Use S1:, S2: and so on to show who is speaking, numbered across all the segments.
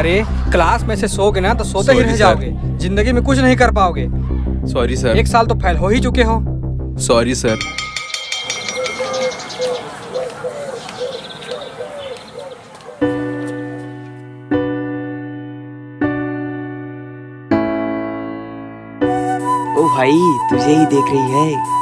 S1: अरे क्लास में से सोओगे ना तो सोते ही रह जाओगे, जिंदगी में कुछ नहीं कर पाओगे।
S2: Sorry sir.
S1: 1 साल तो फेल हो ही चुके हो।
S2: Sorry sir.
S3: ओ भाई, तुझे ही देख रही है।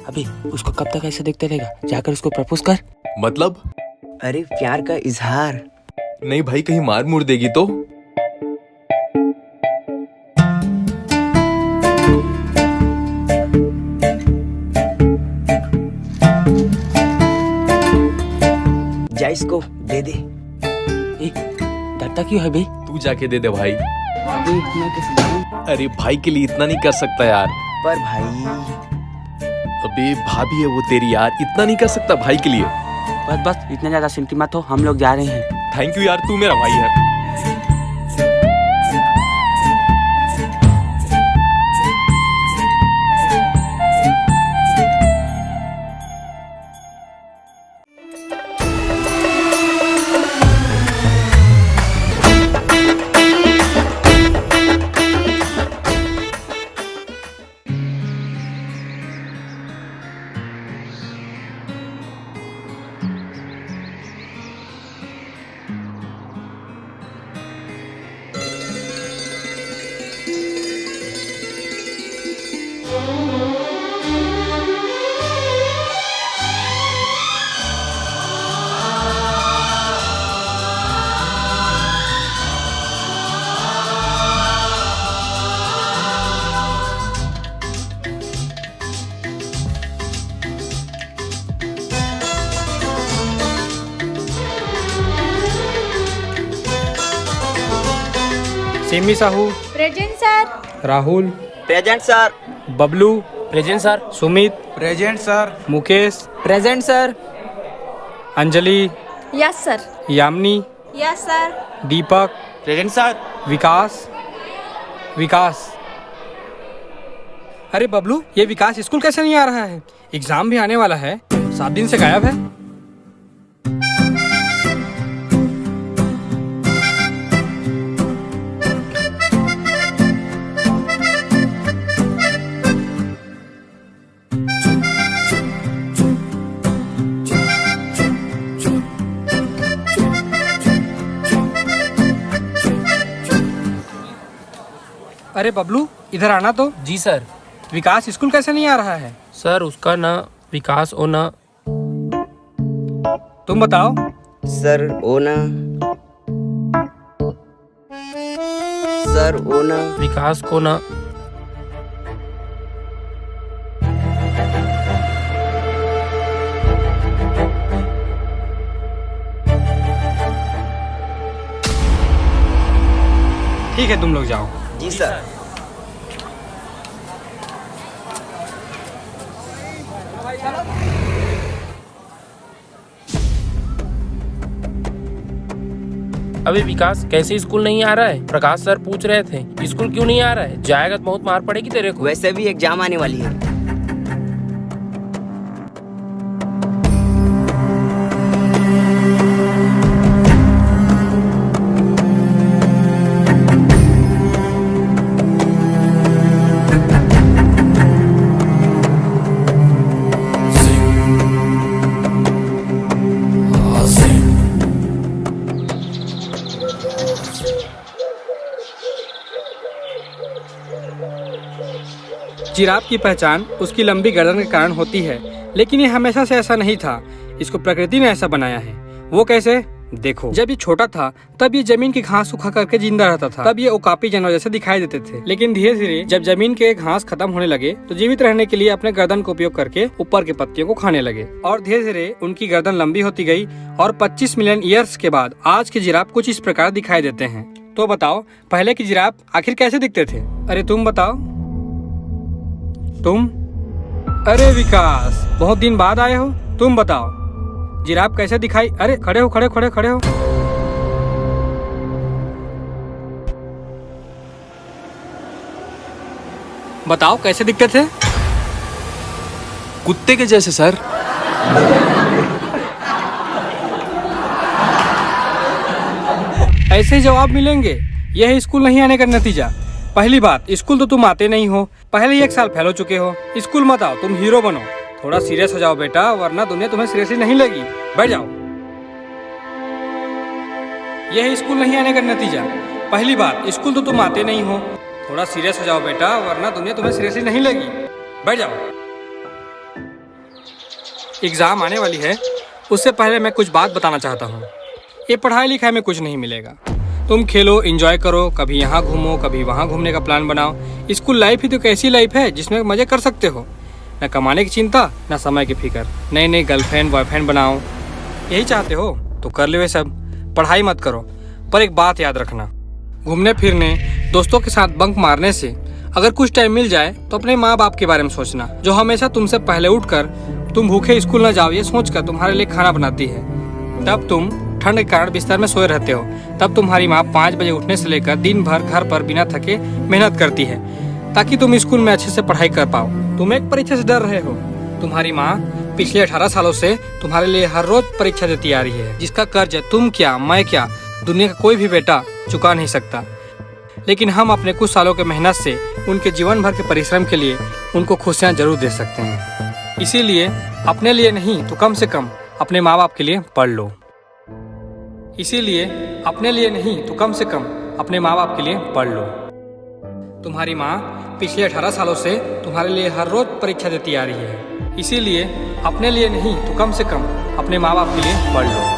S3: अबे उसको कब तक ऐसे देखते रहेगा? जाकर उसको प्रपोज कर।
S2: मतलब?
S3: अरे प्यार का इजहार।
S2: नहीं भाई, कहीं मार मुड़ देगी तो?
S3: जा इसको दे दे। डरता क्यों है बे?
S2: तू जाके दे दे भाई।
S3: अबे मैं कैसे जाऊं?
S2: अरे भाई के लिए इतना नहीं कर सकता यार।
S3: पर भाई
S2: अबे भाभी है वो तेरी यार, इतना नहीं कर सकता भाई के लिए।
S3: बस बस इतना ज्यादा चिंता मत हो, हम लोग जा रहे हैं।
S2: थैंक यू यार, तू मेरा भाई है।
S1: Simi Sahu,
S4: present sir.
S1: Rahul,
S3: present sir.
S1: Bablu,
S5: present sir.
S1: Sumit,
S6: present sir.
S1: Mukesh,
S3: present sir.
S1: Anjali,
S4: yes sir.
S1: Yamini,
S4: yes sir.
S1: Deepak,
S5: present sir.
S1: Vikas. अरे बबलू, ये विकास स्कूल कैसे नहीं आ रहा है? एग्जाम भी आने वाला है, 7 दिन से गायब है। अरे बबलू, इधर आना तो।
S5: जी सर।
S1: विकास स्कूल कैसे नहीं आ रहा है?
S5: सर उसका ना विकास होना।
S1: तुम बताओ।
S3: सर ओना। सर ओना।
S5: विकास को ना।
S1: ठीक है, तुम लोग जाओ।
S3: जी सर।
S5: अबे विकास कैसे स्कूल नहीं आ रहा है? प्रकाश सर पूछ रहे थे स्कूल क्यों नहीं आ रहा है? जाएगा तो बहुत मार पड़ेगी तेरे को।
S3: वैसे भी एग्जाम आने वाली है।
S1: जिराफ की पहचान उसकी लंबी गर्दन के कारण होती है, लेकिन ये हमेशा से ऐसा नहीं था। इसको प्रकृति ने ऐसा बनाया है। वो कैसे? देखो, जब ये छोटा था तब ये जमीन की घास सुखा करके जिंदा रहता था। तब ये ओकापी जानवर जैसे दिखाई देते थे। लेकिन धीरे धीरे जब जमीन के घास खत्म होने लगे तो जीवित रहने के लिए अपने गर्दन का उपयोग करके ऊपर के पत्तियों को खाने लगे और धीरे धीरे उनकी गर्दन लंबी होती गई और 25 मिलियन ईयर्स के बाद आज के जिराफ कुछ इस प्रकार दिखाई देते हैं। तो बताओ, पहले के जिराफ आखिर कैसे दिखते थे? अरे तुम बताओ। तुम? अरे विकास, बहुत दिन बाद आए हो, तुम बताओ जिराफ कैसे दिखाई? अरे खड़े हो, खड़े खड़े खड़े हो। बताओ कैसे दिखते थे?
S2: कुत्ते के जैसे सर।
S1: ऐसे जवाब मिलेंगे। यह है स्कूल नहीं आने का नतीजा। पहली बात, स्कूल तो तुम आते नहीं हो, पहले ही 1 साल फेल हो चुके हो। स्कूल मत आओ, तुम हीरो बनो। थोड़ा सीरियस हो जाओ बेटा, वरना दुनिया तुम्हें सीरियसली नहीं लेगी। बैठ जाओ। यह है स्कूल नहीं आने का नतीजा। पहली बात, स्कूल तो तुम आते नहीं हो, थोड़ा सीरियस हो जाओ बेटा, वरना दुनिया तुम्हें सीरियसली नहीं लेगी। बैठ जाओ। एग्जाम आने वाली है, उससे पहले मैं कुछ बात बताना चाहता हूँ। ये पढ़ाई लिखाई में कुछ नहीं मिलेगा। तुम खेलो, एंजॉय करो, कभी यहाँ घूमो, कभी वहाँ घूमने का प्लान बनाओ। स्कूल लाइफ ही तो एक ऐसी लाइफ है जिसमें मजे कर सकते हो। न कमाने की चिंता, न समय की फिक्र। नई नई गर्लफ्रेंड बॉयफ्रेंड बनाओ। यही चाहते हो तो कर लो ये सब। पढ़ाई मत करो। पर एक बात याद रखना, घूमने फिरने, दोस्तों के साथ बंक मारने से अगर कुछ टाइम मिल जाए तो अपने माँ बाप के बारे में सोचना, जो हमेशा तुमसे पहले उठकर तुम भूखे स्कूल न जाओ ये सोचकर तुम्हारे लिए खाना बनाती है। तब तुम ठंड के कारण बिस्तर में सोए रहते हो। तब तुम्हारी माँ 5 बजे उठने से लेकर दिन भर घर पर बिना थके मेहनत करती है ताकि तुम स्कूल में अच्छे से पढ़ाई कर पाओ। तुम एक परीक्षा से डर रहे हो। तुम्हारी माँ पिछले 18 सालों से तुम्हारे लिए हर रोज परीक्षा देती आ रही है, जिसका कर्ज तुम क्या, मैं क्या, दुनिया का कोई भी बेटा चुका नहीं सकता। लेकिन हम अपने कुछ सालों के मेहनत से उनके जीवन भर के परिश्रम के लिए उनको खुशियाँ जरूर दे सकते हैं। इसीलिए अपने लिए नहीं तो कम से कम अपने माँ बाप के लिए पढ़ लो। इसीलिए अपने लिए नहीं तो कम से कम अपने माँ बाप के लिए पढ़ लो। तुम्हारी माँ पिछले 18 सालों से तुम्हारे लिए हर रोज परीक्षा देती आ रही है। इसीलिए अपने लिए नहीं तो कम से कम अपने माँ बाप के लिए पढ़ लो।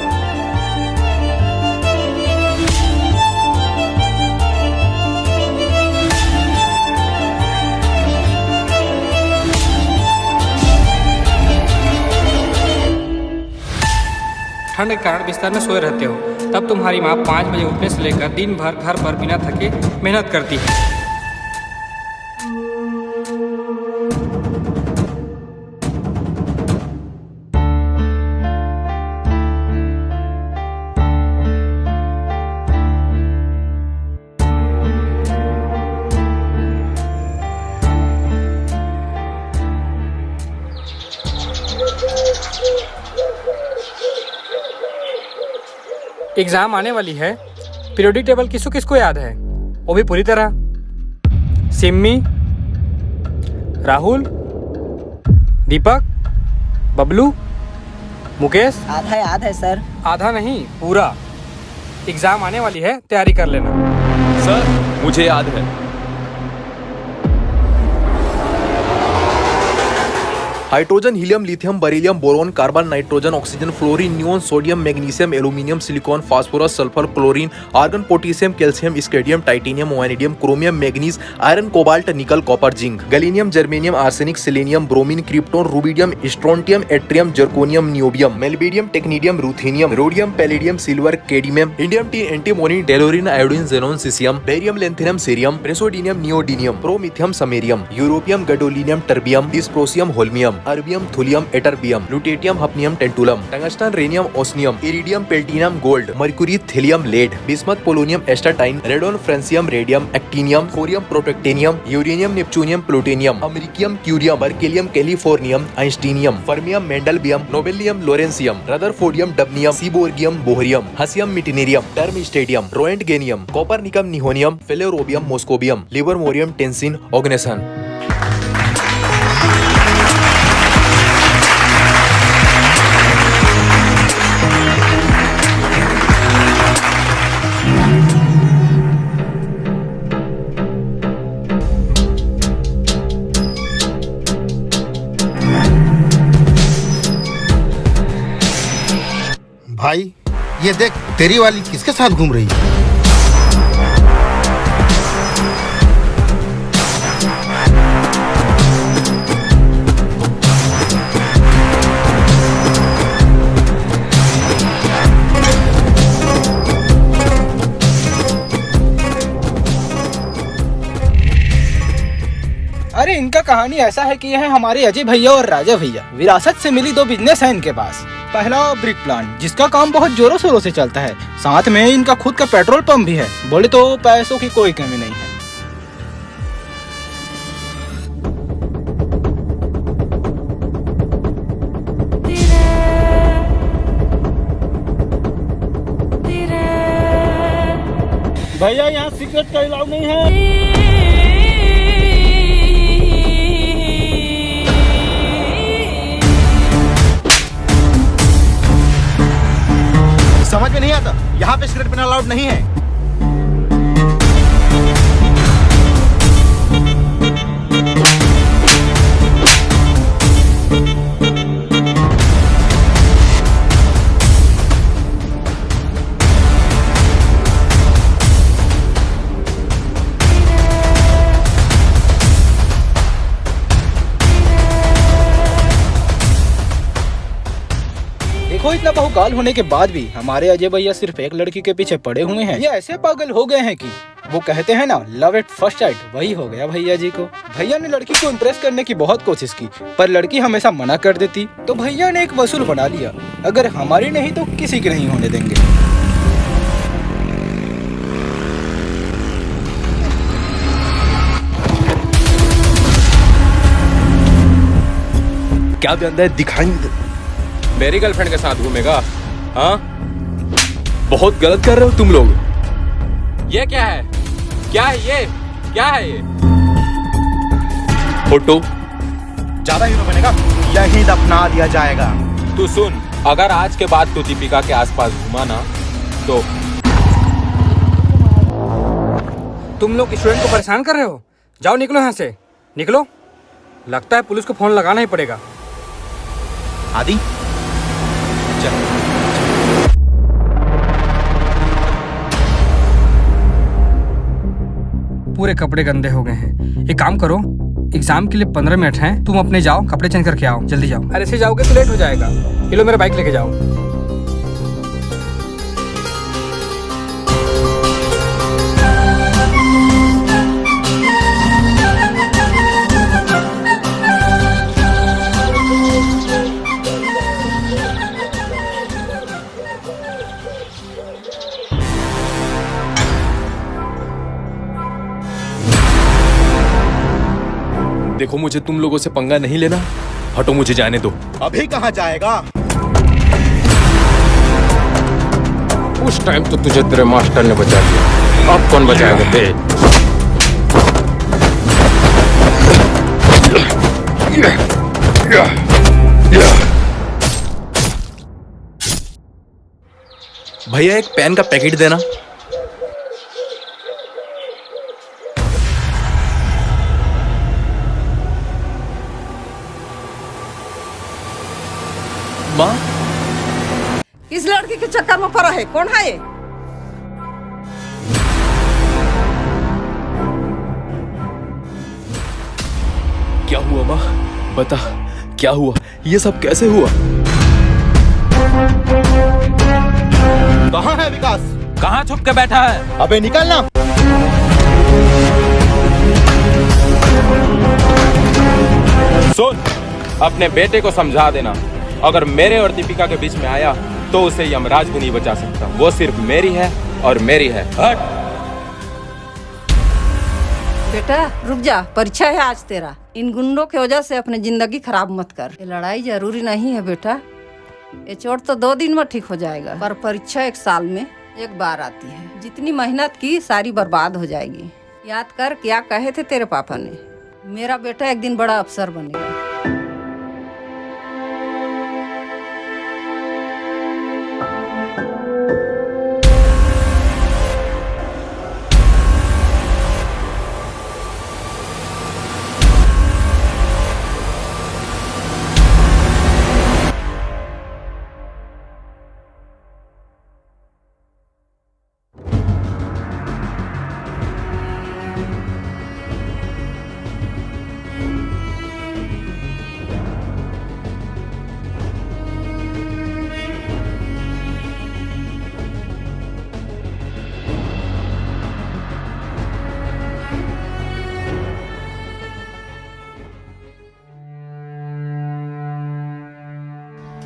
S1: ठंड के कारण बिस्तर में सोए रहते हो। तब तुम्हारी माँ 5 बजे उठने से लेकर दिन भर घर पर बिना थके मेहनत करती है। एग्जाम आने वाली है। पीरियोडिक टेबल किसको किसको याद है? वो भी पूरी तरह। सिम्मी, राहुल, दीपक, बबलू, मुकेश।
S3: आधा याद है सर।
S1: आधा नहीं, पूरा। एग्जाम आने वाली है, तैयारी कर लेना।
S2: सर मुझे याद है। Hydrogen, helium, lithium, beryllium, boron, carbon, nitrogen, oxygen, fluorine, neon, sodium, magnesium, aluminium, silicon, phosphorus, sulphur, chlorine, argon, potassium, calcium, scandium, titanium, vanadium, chromium, manganese, iron, cobalt, nickel, copper, zinc, gallium, germanium, arsenic, selenium, bromine, krypton, rubidium, strontium, yttrium, zirconium, niobium, molybdenum, technetium, ruthenium, rhodium, palladium, silver, cadmium, indium tin, antimony, tellurium, iodine, xenon, caesium, barium, lanthanum, cerium, praseodymium, neodymium, promethium, samarium, europium, gadolinium, terbium, dysprosium, holmium, erbium, thulium, ytterbium, lutetium, hafnium, tantalum, tungsten, rhenium, osmium, iridium, platinum, gold, mercury, thallium, lead, bismuth, polonium, astatine, radon, francium, radium, actinium, thorium, protactinium, uranium, neptunium, plutonium, americium, curium, berkelium, californium, einsteinium, fermium, mendelevium, nobelium, lawrencium, rutherfordium, dubnium, seaborgium, bohrium, hassium, meitnerium, darmstadtium, roentgenium, copernicium, nihonium, flerovium, moscovium, livermorium, tennessine, oganesson.
S6: भाई ये देख, तेरी वाली किसके साथ घूम रही है?
S7: अरे इनका कहानी ऐसा है कि यह हमारे अजय भैया और राजा भैया विरासत से मिली दो बिजनेस है इनके पास। पहला ब्रिक प्लांट जिसका काम बहुत जोरों शोरों से चलता है, साथ में इनका खुद का पेट्रोल पंप भी है। बोले तो पैसों की कोई कमी नहीं है। भैया यहाँ सिगरेट का अलाउ नहीं है।
S6: समझ में नहीं आता, यहाँ पे सिगरेट पीना अलाउड नहीं है।
S7: देखो इतना बहुकाल होने के बाद भी हमारे अजय भैया सिर्फ एक लड़की के पीछे पड़े हुए हैं। ये ऐसे पागल हो गए हैं कि वो कहते हैं ना, लव एट फर्स्ट साइट, वही हो गया भैया जी को। भैया ने लड़की को इम्प्रेस करने की बहुत कोशिश की, पर लड़की हमेशा मना कर देती। तो भैया ने एक वसूल बना लिया, अगर हमारी नहीं तो किसी की नहीं होने देंगे।
S2: क्या बंदा है, दिखाई
S8: मेरी गर्लफ्रेंड के साथ घूमेगा? हाँ,
S2: बहुत गलत कर रहे हो तुम लोग।
S8: ये क्या है? क्या है ये? क्या है ये?
S2: फोटो
S6: ज्यादा हीरो बनेगा, यही दफना दिया जाएगा।
S8: तू सुन, अगर आज के बाद तू दीपिका के आसपास घूमा ना तो
S1: तुम लोग स्टूडेंट को परेशान कर रहे हो। जाओ निकलो यहाँ से, निकलो। लगता है पुलिस को फोन लगाना ही पड़ेगा।
S6: आदि
S1: पूरे कपड़े गंदे हो गए हैं। एक काम करो, एग्जाम के लिए 15 मिनट हैं, तुम अपने जाओ, कपड़े चेंज करके आओ, जल्दी जाओ। अरे ऐसे जाओगे तो लेट हो जाएगा। ये लो मेरा बाइक लेके जाओ।
S2: देखो, मुझे तुम लोगों से पंगा नहीं लेना। हटो, मुझे जाने दो।
S6: अभी कहाँ जाएगा?
S8: उस टाइम तो तुझे तेरे मास्टर ने बचा दिया, अब कौन बचाएगा ते?
S2: भैया एक पेन का पैकेट देना। माँ,
S9: किस लड़की के चक्कर में पड़ा है? कौन है ये?
S2: क्या हुआ माँ? बता, क्या हुआ? ये सब कैसे हुआ?
S6: कहाँ है विकास?
S8: कहाँ छुप के बैठा है?
S6: अबे निकलना।
S8: सुन, अपने बेटे को समझा देना, अगर मेरे और दीपिका के बीच में आया तो उसे यमराज भी नहीं बचा सकता। वो सिर्फ मेरी है और मेरी है। हट।
S9: बेटा रुक जा, परीक्षा है आज तेरा। इन गुंडों की वजह से अपनी जिंदगी खराब मत कर। ये लड़ाई जरूरी नहीं है बेटा। ये चोट तो 2 दिन में ठीक हो जाएगा, पर परीक्षा 1 साल में एक बार आती है। जितनी मेहनत की सारी बर्बाद हो जाएगी। याद कर क्या कहे थे तेरे पापा ने, मेरा बेटा एक दिन बड़ा अफसर बनेगा।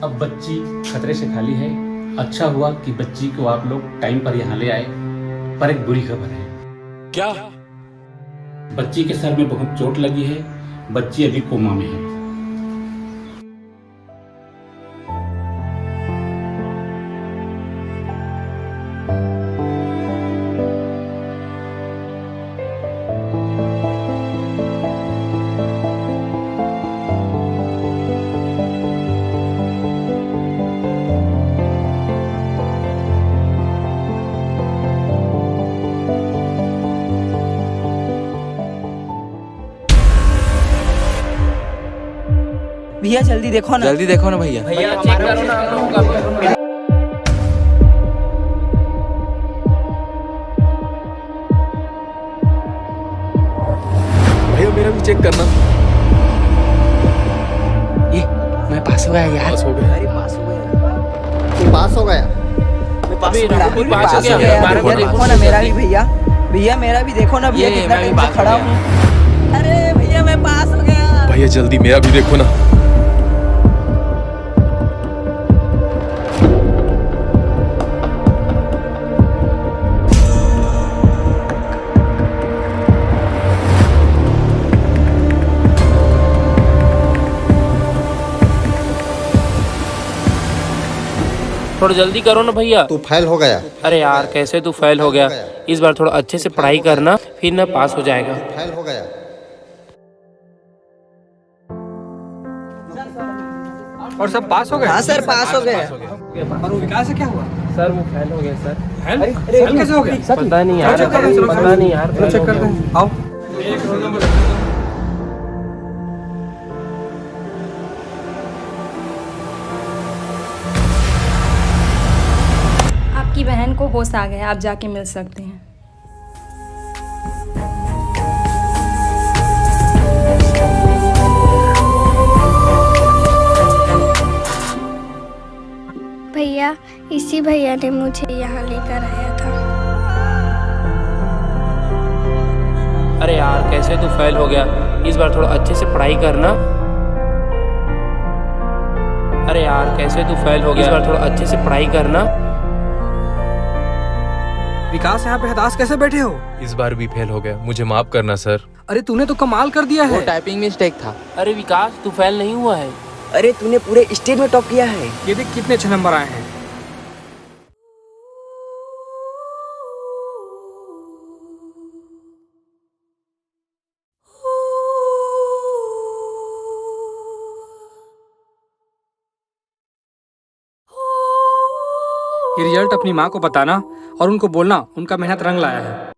S10: अब बच्ची खतरे से खाली है। अच्छा हुआ कि बच्ची को आप लोग टाइम पर यहाँ ले आए। पर एक बुरी खबर है।
S8: क्या?
S10: बच्ची के सर में बहुत चोट लगी है। बच्ची अभी कोमा में है।
S3: भैया जल्दी देखो ना।
S8: जल्दी देखो ना भैया।
S5: भैया चेक करो ना आप लोगों का।
S2: भैया मेरा भी चेक करना।
S3: ये मैं पास हो गया यार।
S2: पास हो गया।
S3: अरे पास हो गया। पास हो गया। मैं पास हो गया।
S5: अभी पास हो गया।
S3: भैया देखो ना मेरा भी भैया। भैया मेरा भी देखो ना भैया कितना टाइम से खड़ा हूँ। अरे भैया मैं पास हो गया।
S2: भैया जल्दी मेरा भी देखो ना।
S5: थोड़ा जल्दी करो ना भैया।
S6: तू फेल हो गया।
S5: अरे यार कैसे तू फेल हो गया। इस बार थोड़ा अच्छे से पढ़ाई करना, फिर ना पास हो जाएगा।
S6: फेल हो गया।
S1: और सब पास हो गए?
S3: हाँ सर पास हो गए।
S1: और वो विकास से क्या हुआ?
S5: सर वो फेल हो गया सर।
S1: फेल कैसे हो गया?
S5: पता नहीं यार। पता नहीं यार।
S1: चेक करते हैं। आओ। एक रोल नंबर।
S4: आपकी बहन को होश आ गया, आप जाके मिल सकते हैं।
S11: भैया इसी भैया ने मुझे यहाँ लेकर आया था।
S5: अरे यार कैसे तू फेल हो गया। इस बार थोड़ा अच्छे से पढ़ाई करना। अरे यार कैसे तू फेल हो गया। इस बार थोड़ा अच्छे से पढ़ाई करना।
S1: विकास यहाँ पे हताश कैसे बैठे हो?
S2: इस बार भी फेल हो गया, मुझे माफ करना सर।
S1: अरे तूने तो कमाल कर दिया है।
S3: टाइपिंग मिस्टेक था।
S5: अरे विकास तू फेल नहीं हुआ है।
S3: अरे तूने पूरे स्टेट में टॉप किया है।
S1: ये देख कितने अच्छे नंबर आए हैं। ये रिजल्ट अपनी माँ को बताना और उनको बोलना उनका मेहनत रंग लाया है।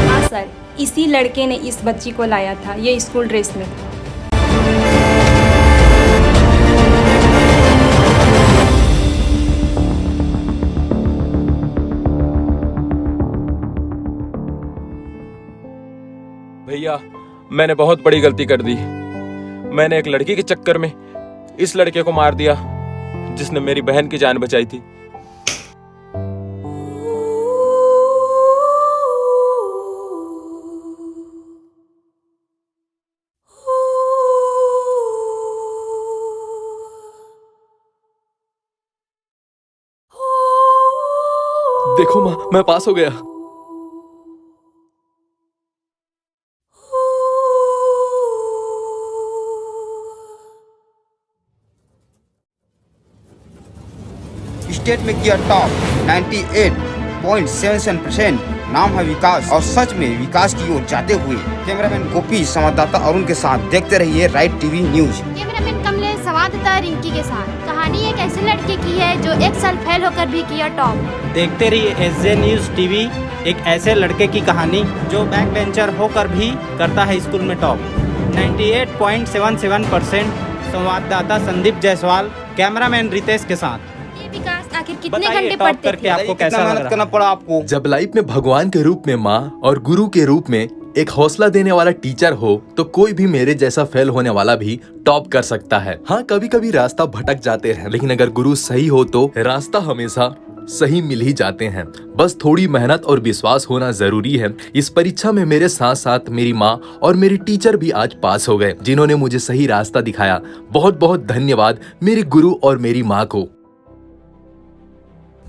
S4: हाँ सर, इसी लड़के ने इस बच्ची को लाया था। ये स्कूल ड्रेस में था।
S8: भैया मैंने बहुत बड़ी गलती कर दी। मैंने एक लड़की के चक्कर में इस लड़के को मार दिया जिसने मेरी बहन की जान बचाई थी।
S2: देखो माँ, मैं पास हो गया।
S6: स्टेट में किया टॉप 98.77%। नाम है विकास और सच में विकास की ओर जाते हुए कैमरामैन गोपी, संवाददाता अरुण के साथ देखते रहिए right TV news.
S11: Cameraman Kamlesh, संवाददाता रिंकी के साथ। कहानी एक ऐसे लड़के की है जो एक साल फेल होकर भी किया टॉप।
S7: देखते रहिए SJ न्यूज टीवी, एक ऐसे लड़के की कहानी जो बैक बेंचर होकर भी करता है स्कूल में टॉप। 98.77%। संवाददाता संदीप जायसवाल, कैमरामैन रितेश के साथ।
S11: ये विकास आखिर कितने
S7: बताइए
S11: घंटे
S7: टॉप
S11: पढ़ते
S7: करके
S11: थे?
S7: आपको कैसा लग
S6: मेहनत
S7: रहा?
S6: करना पड़ा आपको।
S2: जब लाइफ में भगवान के रूप में माँ और गुरु के रूप में एक हौसला देने वाला टीचर हो तो कोई भी मेरे जैसा फेल होने वाला भी टॉप कर सकता है। हाँ, कभी कभी रास्ता भटक जाते हैं, लेकिन अगर गुरु सही हो तो रास्ता हमेशा सही मिल ही जाते हैं। बस थोड़ी मेहनत और विश्वास होना जरूरी है। इस परीक्षा में मेरे साथ साथ मेरी माँ और मेरी टीचर भी आज पास हो गए, जिन्होंने मुझे सही रास्ता दिखाया। बहुत बहुत धन्यवाद मेरे गुरु और मेरी माँ को।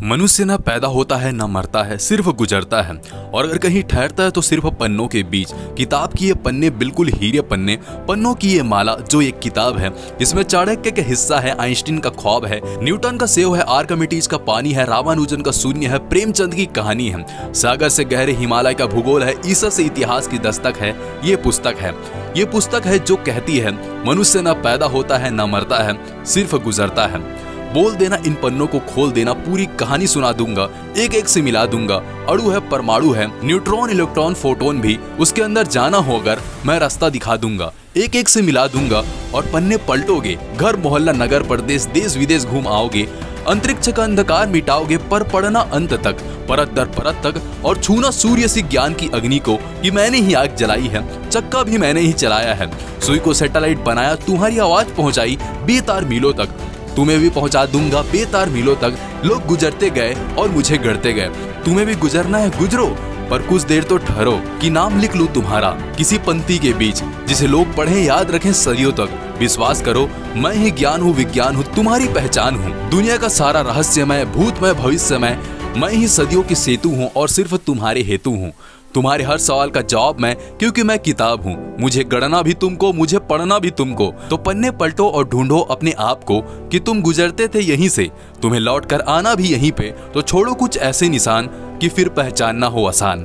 S12: मनुष्य न पैदा होता है न मरता है, सिर्फ गुजरता है, और अगर कहीं ठहरता है तो सिर्फ पन्नों के बीच। किताब की ये पन्ने बिल्कुल हीरे पन्ने, पन्नों की ये माला जो एक किताब है। इसमें चाणक्य का हिस्सा है, आइंस्टीन का ख्वाब है, न्यूटन का सेव है, आर्किमिडीज का पानी है, रामानुजन का शून्य है, प्रेमचंद की कहानी है, सागर से गहरे हिमालय का भूगोल है, ईसा से इतिहास की दस्तक है। ये पुस्तक है जो कहती है मनुष्य न पैदा होता है न मरता है, सिर्फ गुजरता है। बोल देना इन पन्नों को खोल देना, पूरी कहानी सुना दूंगा, एक एक से मिला दूंगा। अणु है, परमाणु है, न्यूट्रॉन, इलेक्ट्रॉन, फोटोन भी, उसके अंदर जाना हो अगर मैं रास्ता दिखा दूंगा, एक एक से मिला दूंगा। और पन्ने पलटोगे, घर मोहल्ला नगर प्रदेश देश विदेश घूम आओगे, अंतरिक्ष का अंधकार मिटाओगे, पर पढ़ना अंत तक, परत दर परत तक, और छूना सूर्य से ज्ञान की अग्नि को कि मैंने ही आग जलाई है, चक्का भी मैंने ही चलाया है, सुई को सैटेलाइट बनाया, तुम्हारी आवाज पहुंचाई बेतार मीलों तक, तुम्हें भी पहुंचा दूंगा बेतार मीलों तक। लोग गुजरते गए और मुझे गढ़ते गए, तुम्हें भी गुजरना है गुजरो, पर कुछ देर तो ठहरो कि नाम लिख लूं तुम्हारा किसी पंक्ति के बीच, जिसे लोग पढ़ें याद रखें सदियों तक। विश्वास करो मैं ही ज्ञान हूँ, विज्ञान हूँ, तुम्हारी पहचान हूँ, दुनिया का सारा रहस्यमय, भूतमय, भविष्यमय, मैं ही सदियों की सेतु हूँ और सिर्फ तुम्हारे हेतु हूँ। तुम्हारे हर सवाल का जवाब मैं, क्योंकि मैं किताब हूँ। मुझे गढ़ना भी तुमको, मुझे पढ़ना भी तुमको। तो पन्ने पलटो और ढूंढो अपने आप को कि तुम गुजरते थे यहीं से, तुम्हें लौट कर आना भी यहीं पे। तो छोड़ो कुछ ऐसे निशान कि फिर पहचानना हो आसान।